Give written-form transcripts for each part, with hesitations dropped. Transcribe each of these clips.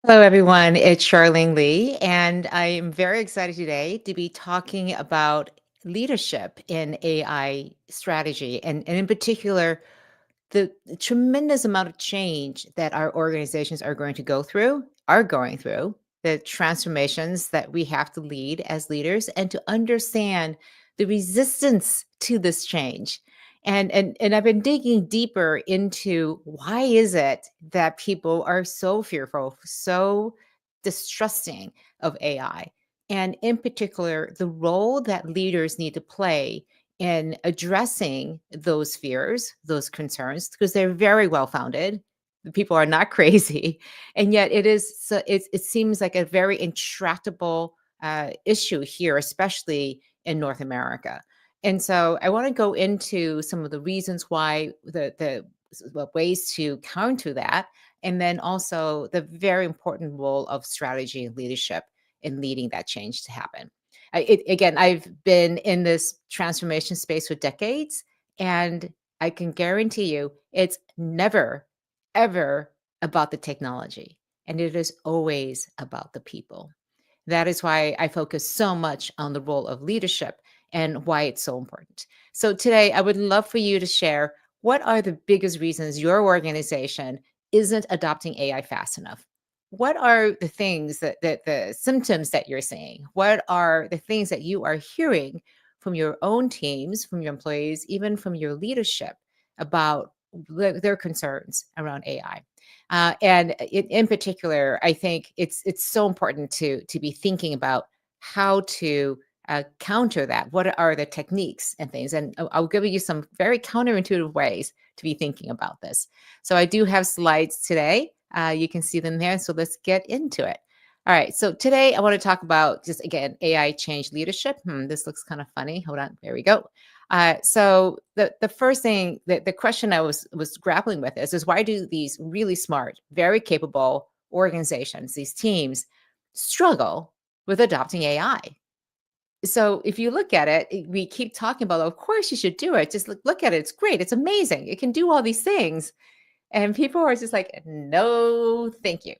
Hello, everyone. It's Charlene Lee, and I am very excited today to be talking about leadership in AI strategy, and in particular, the tremendous amount of change that our organizations are going through, the transformations that we have to lead as leaders, and to understand the resistance to this change. And I've been digging deeper into why is it that people are so fearful, so distrusting of AI, and in particular, the role that leaders need to play in addressing those fears, those concerns, because they're very well founded. The people are not crazy, and yet it seems like a very intractable issue here, especially in North America. And so I want to go into some of the reasons why the ways to counter that, and then also the very important role of strategy and leadership in leading that change to happen. Again, I've been in this transformation space for decades, and I can guarantee you it's never, ever about the technology, and it is always about the people. That is why I focus so much on the role of leadership and why it's so important. So, today, I would love for you to share what are the biggest reasons your organization isn't adopting AI fast enough? What are the things that the symptoms that you're seeing? What are the things that you are hearing from your own teams, from your employees, even from your leadership about their concerns around AI? And in particular, I think it's so important to be thinking about how to counter that. What are the techniques and things? And I'll give you some very counterintuitive ways to be thinking about this. So I do have slides today. You can see them there. So let's get into it. All right. So today I want to talk about just again AI change leadership. This looks kind of funny. Hold on. There we go. So the first thing the question I was grappling with is why do these really smart, very capable organizations, these teams, struggle with adopting AI? So if you look at it, we keep talking about, of course you should do it. Just look at it. It's great. It's amazing. It can do all these things. And people are just like, no, thank you.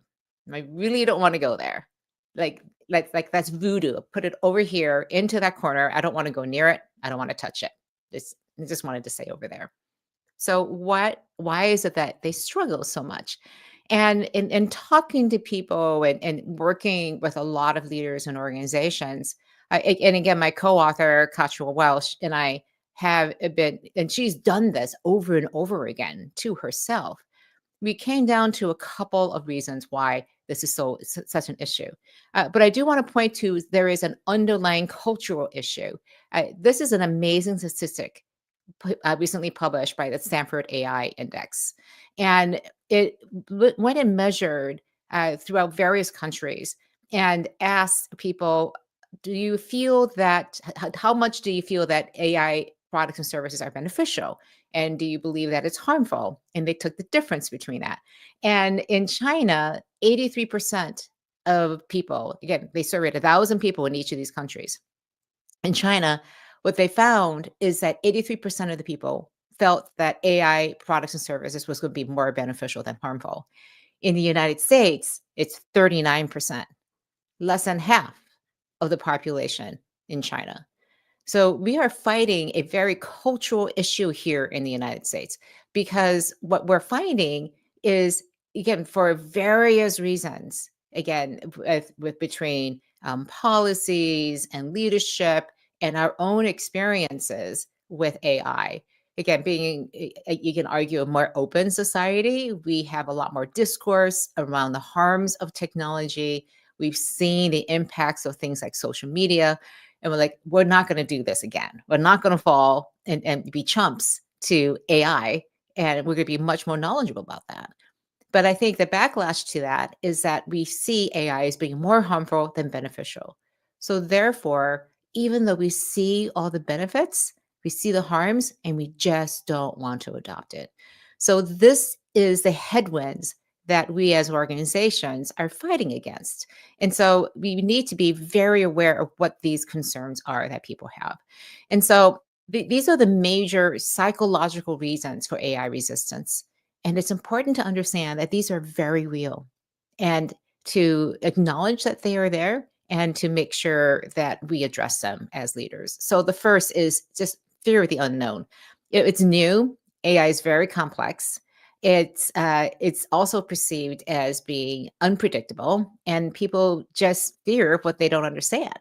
I really don't want to go there. Like, like that's voodoo. Put it over here into that corner. I don't want to go near it. I don't want to touch it. I just wanted to say over there. So why is it that they struggle so much? And in talking to people and working with a lot of leaders and organizations, and again, my co-author, Cottrell Welsh, and I have been, and she's done this over and over again to herself. We came down to a couple of reasons why this is such an issue. But I do want to point to there is an underlying cultural issue. This is an amazing statistic recently published by the Stanford AI Index. And went and measured throughout various countries and asked people, do you feel that, how much do you feel that AI products and services are beneficial? And do you believe that it's harmful? And they took the difference between that. And in China, 83% of people, again, they surveyed 1,000 people in each of these countries. In China, what they found is that 83% of the people felt that AI products and services was going to be more beneficial than harmful. In the United States, it's 39%, less than half of the population in China. So we are fighting a very cultural issue here in the United States because what we're finding is, again, for various reasons, again, with between policies and leadership and our own experiences with AI. Again, being, you can argue, a more open society, we have a lot more discourse around the harms of technology. We've seen the impacts of things like social media, and we're like, we're not going to do this again. We're not going to fall and be chumps to AI, and we're going to be much more knowledgeable about that. But I think the backlash to that is that we see AI as being more harmful than beneficial. So therefore, even though we see all the benefits, we see the harms, and we just don't want to adopt it. So this is the headwinds that we as organizations are fighting against. And so we need to be very aware of what these concerns are that people have. And so these are the major psychological reasons for AI resistance. And it's important to understand that these are very real. And to acknowledge that they are there and to make sure that we address them as leaders. So the first is just fear of the unknown. It's new. AI is very complex. It's also perceived as being unpredictable, and people just fear what they don't understand.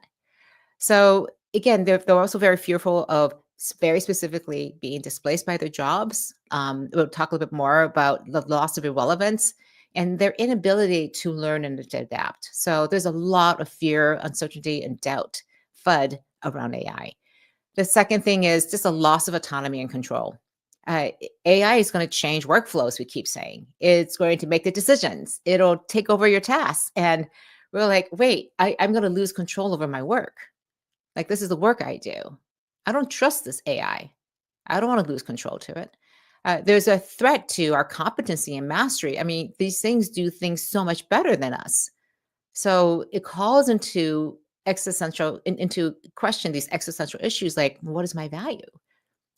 So again, they're also very fearful of very specifically being displaced by their jobs. We'll talk a little bit more about the loss of irrelevance and their inability to learn and to adapt. So there's a lot of fear, uncertainty, and doubt, FUD around AI. The second thing is just a loss of autonomy and control. AI is going to change workflows, we keep saying. It's going to make the decisions, it'll take over your tasks. And we're like, wait, I'm going to lose control over my work. Like, this is the work I do. I don't trust this AI. I don't want to lose control to it. There's a threat to our competency and mastery. I mean, these things do things so much better than us. So it calls into into question these existential issues like, what is my value?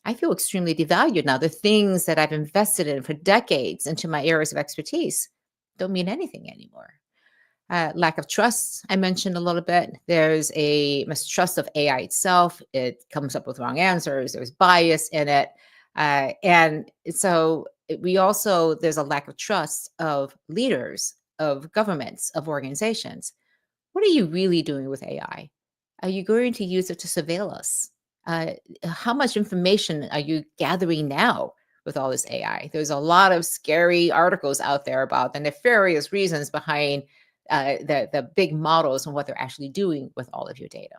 I feel extremely devalued now. The things that I've invested in for decades into my areas of expertise don't mean anything anymore. Lack of trust, I mentioned a little bit. There's a mistrust of AI itself. It comes up with wrong answers. There's bias in it. And so we also, there's a lack of trust of leaders, of governments, of organizations. What are you really doing with AI? Are you going to use it to surveil us? Uh, how much information are you gathering now with all this AI? There's a lot of scary articles out there about the nefarious reasons behind the big models and what they're actually doing with all of your data.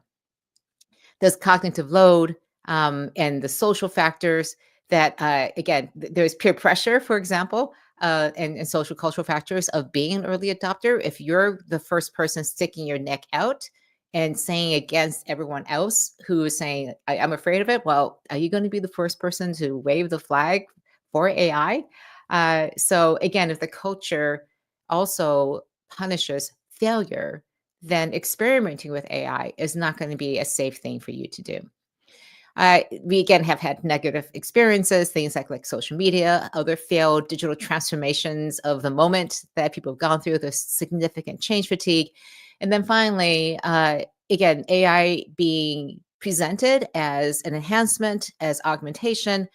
There's cognitive load and the social factors that, again, there's peer pressure, for example, and social cultural factors of being an early adopter. If you're the first person sticking your neck out and saying against everyone else who is saying, I'm afraid of it, well, are you going to be the first person to wave the flag for AI? So, again, if the culture also punishes failure, then experimenting with AI is not going to be a safe thing for you to do. We again have had negative experiences, things like social media, other failed digital transformations of the moment that people have gone through. There's significant change fatigue, and then finally, again, AI being presented as an enhancement, as augmentation,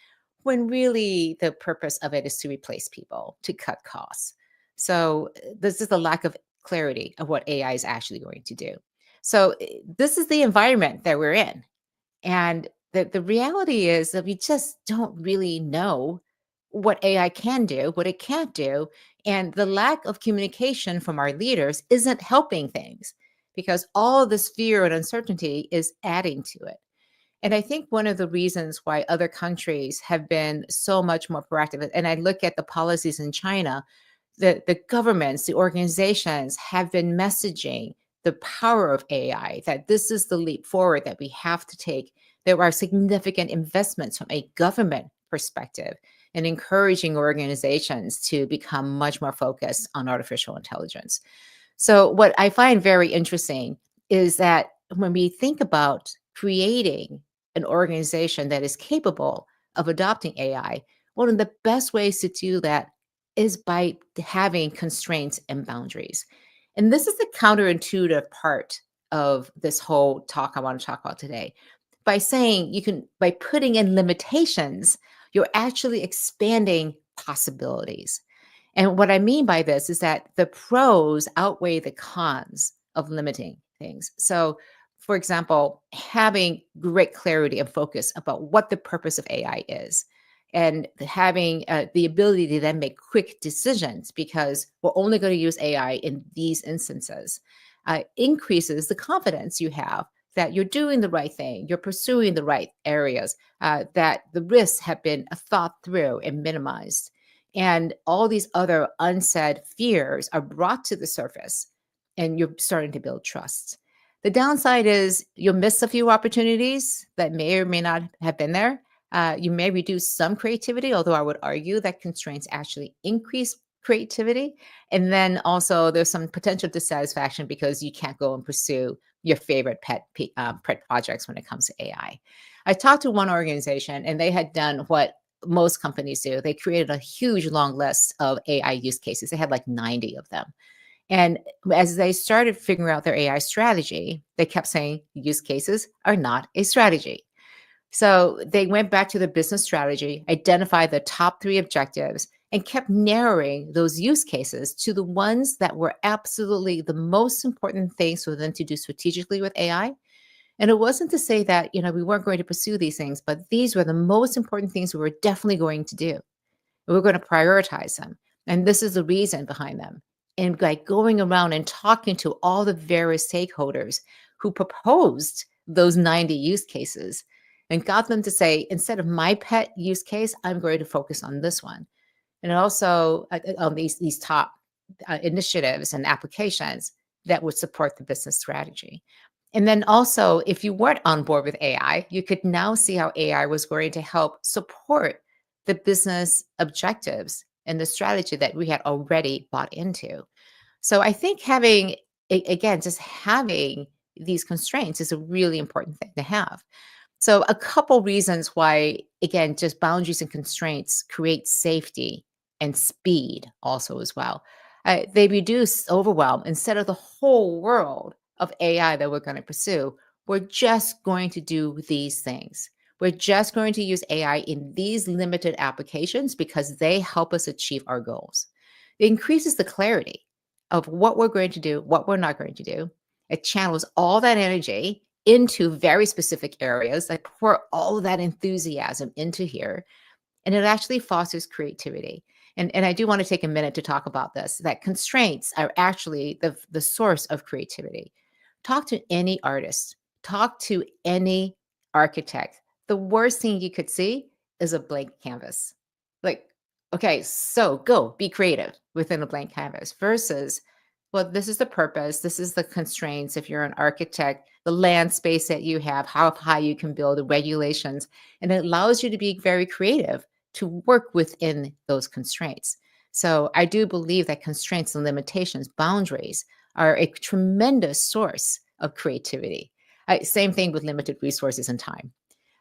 when really the purpose of it is to replace people, to cut costs. So this is the lack of clarity of what AI is actually going to do. So this is the environment that we're in. And the reality is that we just don't really know what AI can do, what it can't do. And the lack of communication from our leaders isn't helping things because all this fear and uncertainty is adding to it. And I think one of the reasons why other countries have been so much more proactive, and I look at the policies in China, the governments, the organizations have been messaging the power of AI, that this is the leap forward that we have to take. There are significant investments from a government perspective and encouraging organizations to become much more focused on artificial intelligence. So, what I find very interesting is that when we think about creating an organization that is capable of adopting AI, one of the best ways to do that is by having constraints and boundaries. And this is the counterintuitive part of this whole talk I want to talk about today. By saying by putting in limitations, you're actually expanding possibilities. And what I mean by this is that the pros outweigh the cons of limiting things. So, for example, having great clarity and focus about what the purpose of AI is, and having the ability to then make quick decisions because we're only going to use AI in these instances increases the confidence you have that you're doing the right thing, you're pursuing the right areas, that the risks have been thought through and minimized. And all these other unsaid fears are brought to the surface, and you're starting to build trust. The downside is you'll miss a few opportunities that may or may not have been there. You may reduce some creativity, although I would argue that constraints actually increase creativity. And then also there's some potential dissatisfaction because you can't go and pursue your favorite pet projects when it comes to AI. I talked to one organization and they had done what most companies do. They created a huge long list of AI use cases. They had like 90 of them. And as they started figuring out their AI strategy, they kept saying use cases are not a strategy. So they went back to the business strategy, identified the top three objectives, and kept narrowing those use cases to the ones that were absolutely the most important things for them to do strategically with AI. And it wasn't to say that, we weren't going to pursue these things, but these were the most important things we were definitely going to do. We're going to prioritize them. And this is the reason behind them. And like going around and talking to all the various stakeholders who proposed those 90 use cases and got them to say, instead of my pet use case, I'm going to focus on this one. And also on these top initiatives and applications that would support the business strategy. And then also, if you weren't on board with AI, you could now see how AI was going to help support the business objectives and the strategy that we had already bought into. So I think again, just having these constraints is a really important thing to have. So, a couple reasons why, again, just boundaries and constraints create safety and speed also as well. They reduce overwhelm. Instead of the whole world of AI that we're going to pursue, we're just going to do these things. We're just going to use AI in these limited applications because they help us achieve our goals. It increases the clarity of what we're going to do, what we're not going to do. It channels all that energy into very specific areas. I pour all of that enthusiasm into here, and it actually fosters creativity. And I do want to take a minute to talk about this, that constraints are actually the source of creativity. Talk to any artist, talk to any architect. The worst thing you could see is a blank canvas. Like, okay, so go be creative within a blank canvas versus, well, this is the purpose, this is the constraints. If you're an architect, the land space that you have, how high you can build, the regulations, and it allows you to be very creative to work within those constraints. So I do believe that constraints and limitations, boundaries, are a tremendous source of creativity. Same thing with limited resources and time.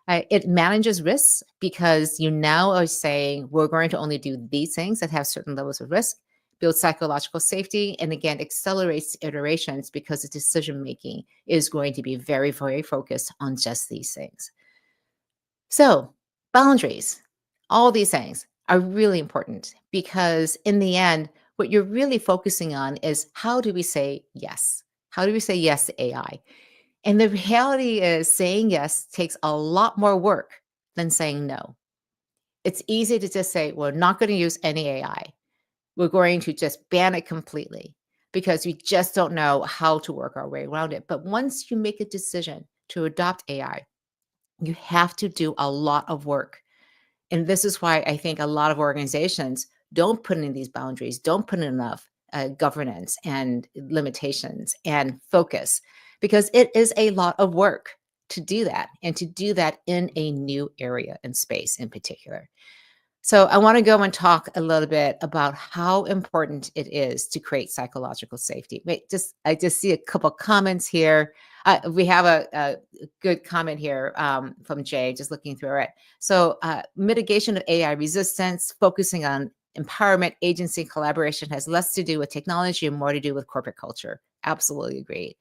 It manages risks because you now are saying we're going to only do these things that have certain levels of risk, build psychological safety, and again, accelerates iterations because the decision making is going to be very, very focused on just these things. So, boundaries, all these things are really important because in the end, what you're really focusing on is how do we say yes? How do we say yes to AI? And the reality is, saying yes takes a lot more work than saying no. It's easy to just say, we're not going to use any AI. We're going to just ban it completely because we just don't know how to work our way around it. But once you make a decision to adopt AI, you have to do a lot of work. And this is why I think a lot of organizations don't put in these boundaries, don't put in enough governance and limitations and focus, because it is a lot of work to do that and to do that in a new area and space in particular. So I want to go and talk a little bit about how important it is to create psychological safety. Wait, I just see a couple comments here. We have a good comment here from Jay, just looking through it. So mitigation of AI resistance, focusing on empowerment, agency, and collaboration has less to do with technology and more to do with corporate culture. Absolutely agree.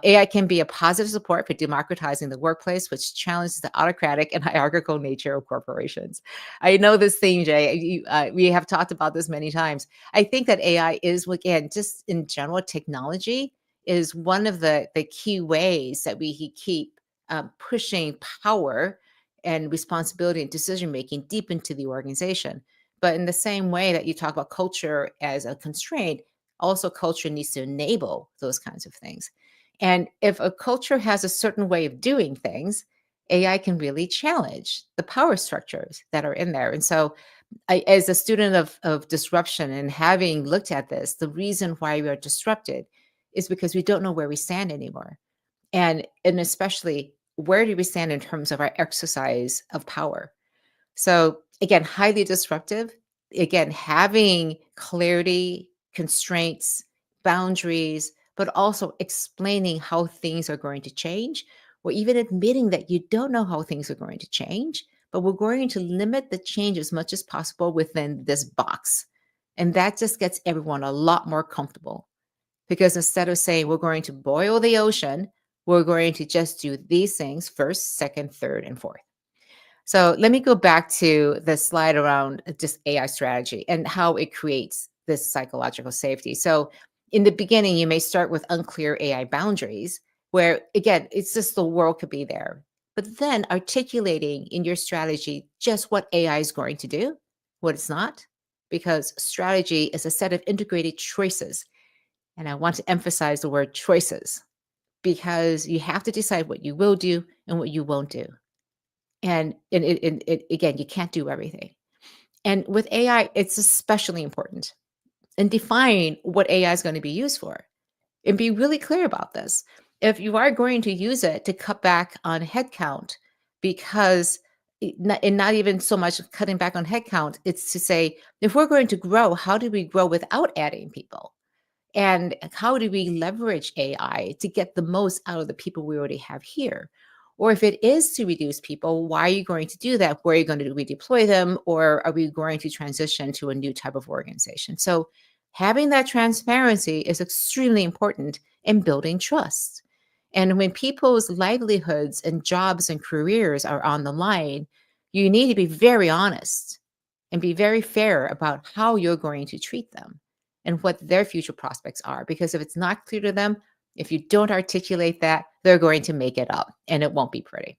AI can be a positive support for democratizing the workplace, which challenges the autocratic and hierarchical nature of corporations. I know this thing, Jay. We have talked about this many times. I think that AI is, again, just in general, technology is one of the key ways that we keep pushing power and responsibility and decision making deep into the organization. But in the same way that you talk about culture as a constraint, also culture needs to enable those kinds of things. And if a culture has a certain way of doing things, AI can really challenge the power structures that are in there. And so, as a student of disruption and having looked at this, the reason why we are disrupted is because we don't know where we stand anymore. And especially, where do we stand in terms of our exercise of power? So, again, highly disruptive. Again, having clarity, constraints, boundaries, but also explaining how things are going to change, or even admitting that you don't know how things are going to change, but we're going to limit the change as much as possible within this box. And that just gets everyone a lot more comfortable. Because instead of saying we're going to boil the ocean, we're going to just do these things first, second, third, and fourth. So let me go back to the slide around just AI strategy and how it creates this psychological safety. So in the beginning, you may start with unclear AI boundaries, where again, it's just the world could be there. But then articulating in your strategy just what AI is going to do, what it's not, because strategy is a set of integrated choices. And I want to emphasize the word choices because you have to decide what you will do and what you won't do. And again, you can't do everything. And with AI, it's especially important. And define what AI is going to be used for and be really clear about this. If you are going to use it to cut back on headcount, because and not even so much cutting back on headcount, it's to say, if we're going to grow, how do we grow without adding people? And how do we leverage AI to get the most out of the people we already have here? Or if it is to reduce people, why are you going to do that? Where are you going to redeploy them? Or are we going to transition to a new type of organization? So, having that transparency is extremely important in building trust. And when people's livelihoods and jobs and careers are on the line, you need to be very honest and be very fair about how you're going to treat them and what their future prospects are. Because if it's not clear to them, if you don't articulate that, they're going to make it up and it won't be pretty.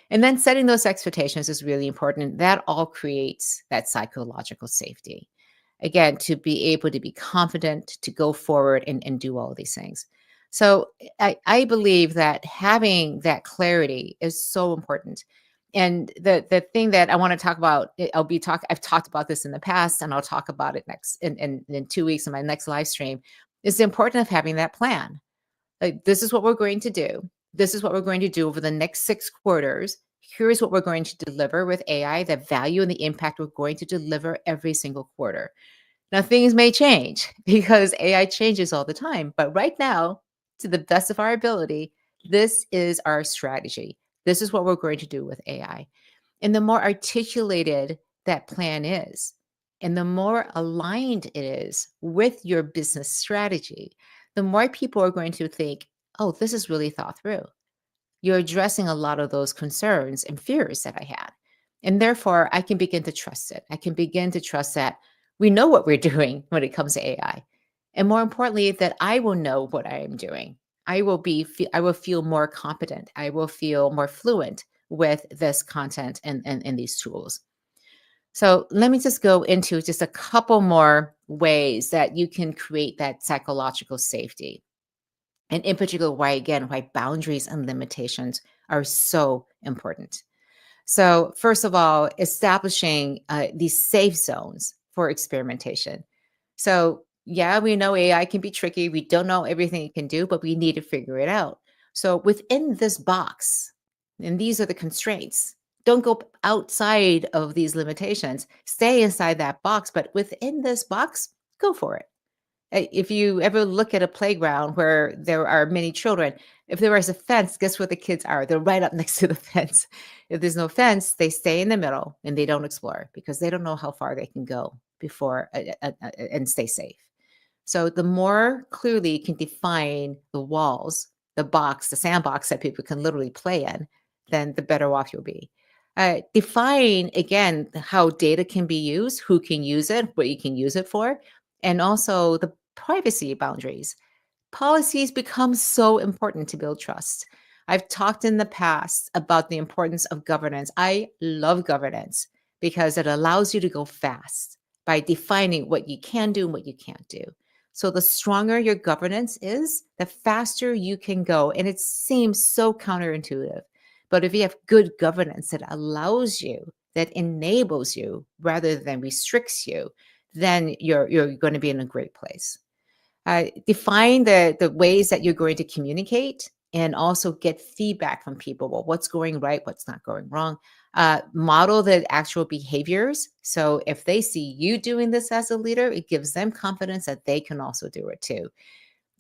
And then setting those expectations is really important. That all creates that psychological safety. Again, to be able to be confident, to go forward and do all of these things. So I believe that having that clarity is so important. And the thing that I want to talk about, I've talked about this in the past, and I'll talk about it next in 2 weeks in my next live stream, is the importance of having that plan. Like, this is what we're going to do. This is what we're going to do over the next 6 quarters. Here's what we're going to deliver with AI, the value and the impact we're going to deliver every single quarter. Now, things may change because AI changes all the time. But right now, to the best of our ability, this is our strategy. This is what we're going to do with AI. And the more articulated that plan is, and the more aligned it is with your business strategy, the more people are going to think, oh, this is really thought through. You're addressing a lot of those concerns and fears that I had. And therefore, I can begin to trust it. I can begin to trust that we know what we're doing when it comes to AI. And more importantly, that I will know what I am doing. I will feel more competent. I will feel more fluent with this content and these tools. So let me just go into just a couple more ways that you can create that psychological safety. And in particular, why boundaries and limitations are so important. So, first of all, establishing these safe zones for experimentation. So, yeah, we know AI can be tricky. We don't know everything it can do, but we need to figure it out. So, within this box, and these are the constraints, don't go outside of these limitations. Stay inside that box, but within this box, go for it. If you ever look at a playground where there are many children, if there is a fence, guess where the kids are? They're right up next to the fence. If there's no fence, they stay in the middle and they don't explore because they don't know how far they can go before and stay safe. So the more clearly you can define the walls, the box, the sandbox that people can literally play in, then the better off you'll be. Define again how data can be used, who can use it, what you can use it for, and also the privacy boundaries. Policies become so important to build trust. I've talked in the past about the importance of governance. I love governance because it allows you to go fast by defining what you can do and what you can't do. So the stronger your governance is, the faster you can go. And it seems so counterintuitive. But if you have good governance that allows you, that enables you rather than restricts you, then you're going to be in a great place. Define the ways that you're going to communicate and also get feedback from people. Well, what's going right? What's not going wrong? Model the actual behaviors. So if they see you doing this as a leader, it gives them confidence that they can also do it too.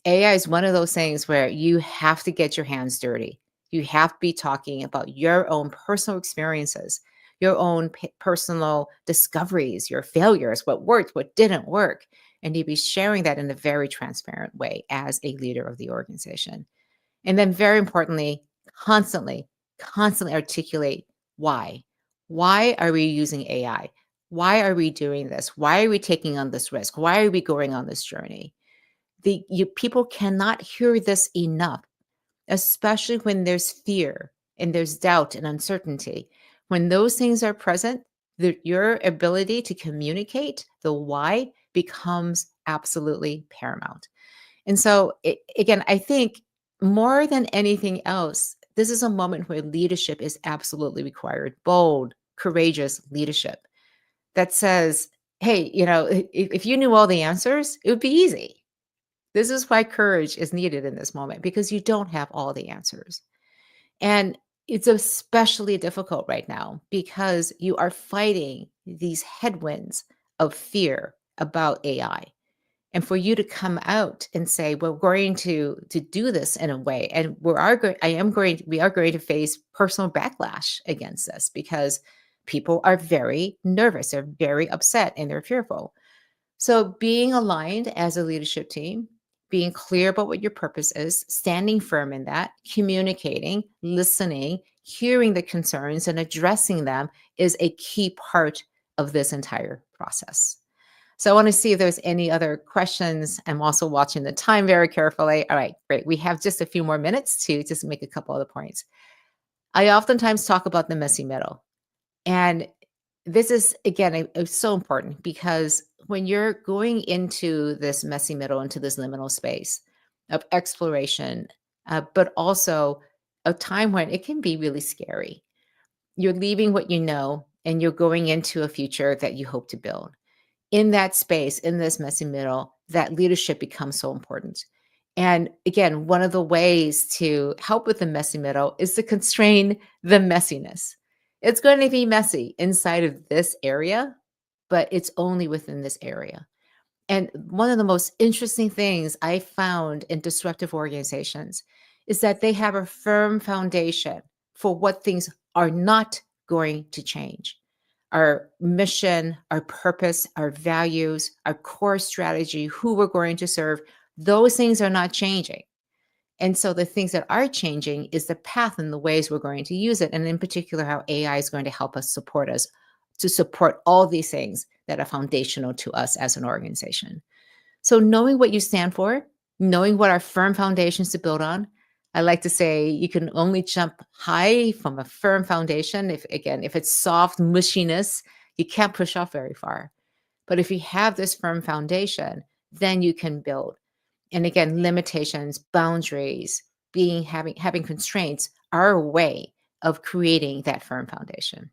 AI is one of those things where you have to get your hands dirty. You have to be talking about your own personal experiences, your own personal discoveries, your failures, what worked, what didn't work. and to be sharing that in a very transparent way as a leader of the organization. And then very importantly, constantly, constantly articulate why. Why are we using AI? Why are we doing this? Why are we taking on this risk? Why are we going on this journey? People cannot hear this enough, especially when there's fear and there's doubt and uncertainty. When those things are present, your ability to communicate the why becomes absolutely paramount. And so, again, I think more than anything else, this is a moment where leadership is absolutely required. Bold, courageous leadership that says, hey, if you knew all the answers, it would be easy. This is why courage is needed in this moment, because you don't have all the answers. And it's especially difficult right now because you are fighting these headwinds of fear about AI. And for you to come out and say, "Well, we're going to do this in a way," and we are going to face personal backlash against this because people are very nervous, they're very upset, and they're fearful. So being aligned as a leadership team, being clear about what your purpose is, standing firm in that, communicating, listening, hearing the concerns and addressing them is a key part of this entire process. So I want to see if there's any other questions. I'm also watching the time very carefully. All right, great. We have just a few more minutes to just make a couple other points. I oftentimes talk about the messy middle. And this is, again, it's so important because when you're going into this messy middle, into this liminal space of exploration, but also a time when it can be really scary. You're leaving what you know and you're going into a future that you hope to build. In that space, in this messy middle, that leadership becomes so important. And again, one of the ways to help with the messy middle is to constrain the messiness. It's going to be messy inside of this area, but it's only within this area. And one of the most interesting things I found in disruptive organizations is that they have a firm foundation for what things are not going to change. Our mission, our purpose, our values, our core strategy, who we're going to serve, those things are not changing. And so the things that are changing is the path and the ways we're going to use it. And in particular, how AI is going to help us to support all these things that are foundational to us as an organization. So knowing what you stand for, knowing what our firm foundations to build on. I like to say you can only jump high from a firm foundation. If it's soft mushiness, you can't push off very far. But if you have this firm foundation, then you can build. And again, limitations, boundaries, having constraints are a way of creating that firm foundation.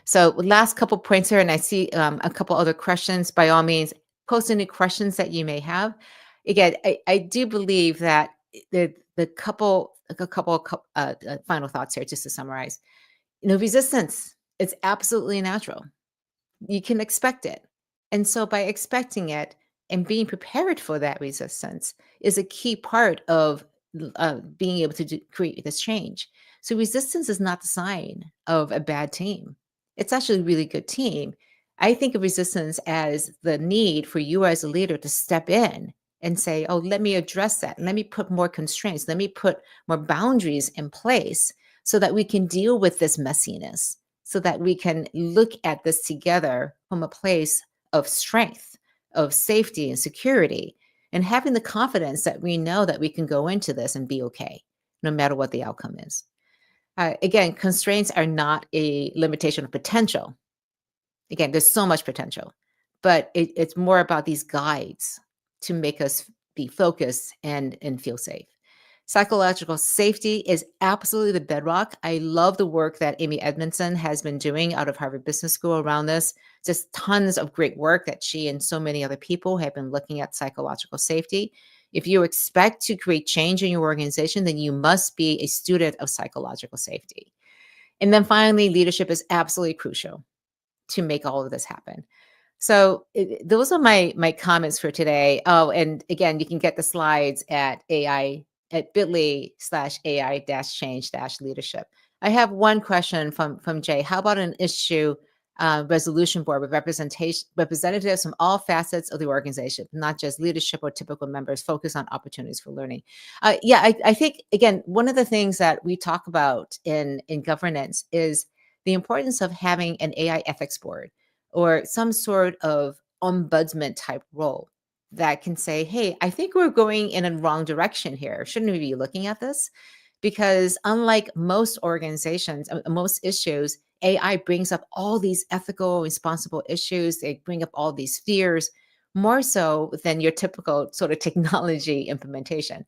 So last couple points here, and I see a couple other questions. By all means, post any questions that you may have. Again, I do believe that a couple final thoughts here, just to summarize. Resistance, it's absolutely natural. You can expect it. And so by expecting it and being prepared for that resistance is a key part of being able to create this change. So resistance is not the sign of a bad team. It's actually a really good team. I think of resistance as the need for you as a leader to step in and say, oh, let me address that. Let me put more constraints. Let me put more boundaries in place so that we can deal with this messiness, so that we can look at this together from a place of strength, of safety and security, and having the confidence that we know that we can go into this and be okay, no matter what the outcome is. Again, constraints are not a limitation of potential. Again, there's so much potential, but it's more about these guides to make us be focused and feel safe. Psychological safety is absolutely the bedrock. I love the work that Amy Edmondson has been doing out of Harvard Business School around this. Just tons of great work that she and so many other people have been looking at psychological safety. If you expect to create change in your organization, then you must be a student of psychological safety. And then finally, leadership is absolutely crucial to make all of this happen. So those are my comments for today. Oh, and again, you can get the slides at bit.ly/AI-change-leadership. I have one question from Jay. How about an issue resolution board with representatives from all facets of the organization, not just leadership or typical members, focus on opportunities for learning. Yeah, I think again, one of the things that we talk about in governance is the importance of having an AI ethics board or some sort of ombudsman type role that can say, hey, I think we're going in a wrong direction here. Shouldn't we be looking at this? Because unlike most organizations, most issues, AI brings up all these ethical, responsible issues. They bring up all these fears, more so than your typical sort of technology implementation.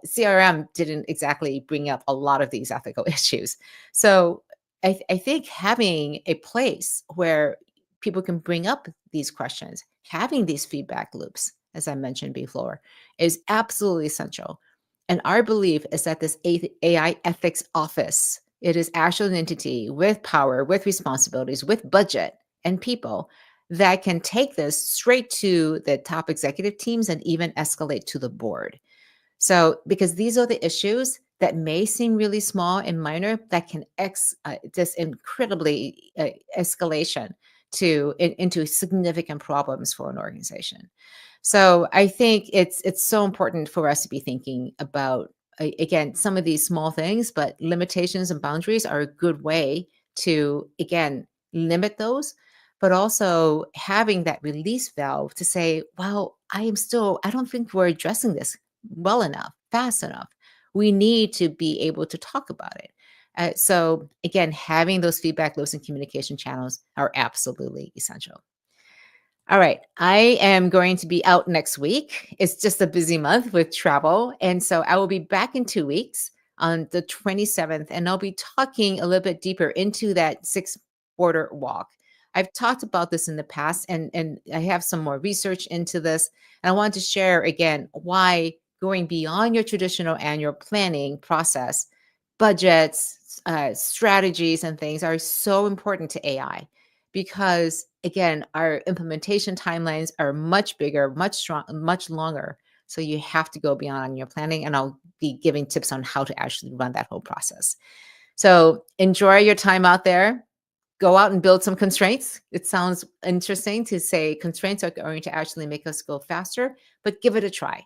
CRM didn't exactly bring up a lot of these ethical issues. So I think having a place where people can bring up these questions, having these feedback loops, as I mentioned before, is absolutely essential. And our belief is that this AI ethics office, it is actually an entity with power, with responsibilities, with budget and people that can take this straight to the top executive teams and even escalate to the board. So, because these are the issues that may seem really small and minor, that can just incredibly escalation into significant problems for an organization. So, I think it's so important for us to be thinking about again some of these small things, but limitations and boundaries are a good way to again limit those. But also having that release valve to say, well, I don't think we're addressing this well enough, fast enough. We need to be able to talk about it. So, again, having those feedback loops and communication channels are absolutely essential. All right. I am going to be out next week. It's just a busy month with travel. And so I will be back in 2 weeks on the 27th, and I'll be talking a little bit deeper into that six border walk. I've talked about this in the past, and I have some more research into this. And I want to share again why going beyond your traditional annual planning process, budgets, strategies, and things are so important to AI because again, our implementation timelines are much bigger, much longer. So you have to go beyond your planning, and I'll be giving tips on how to actually run that whole process. So enjoy your time out there. Go out and build some constraints. It sounds interesting to say constraints are going to actually make us go faster, but give it a try.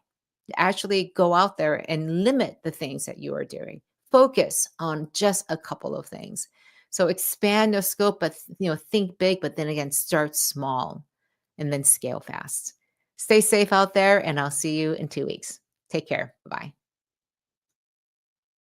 Actually go out there and limit the things that you are doing. Focus on just a couple of things. So expand your scope, but think big, but then again, start small and then scale fast. Stay safe out there, and I'll see you in 2 weeks. Take care. Bye.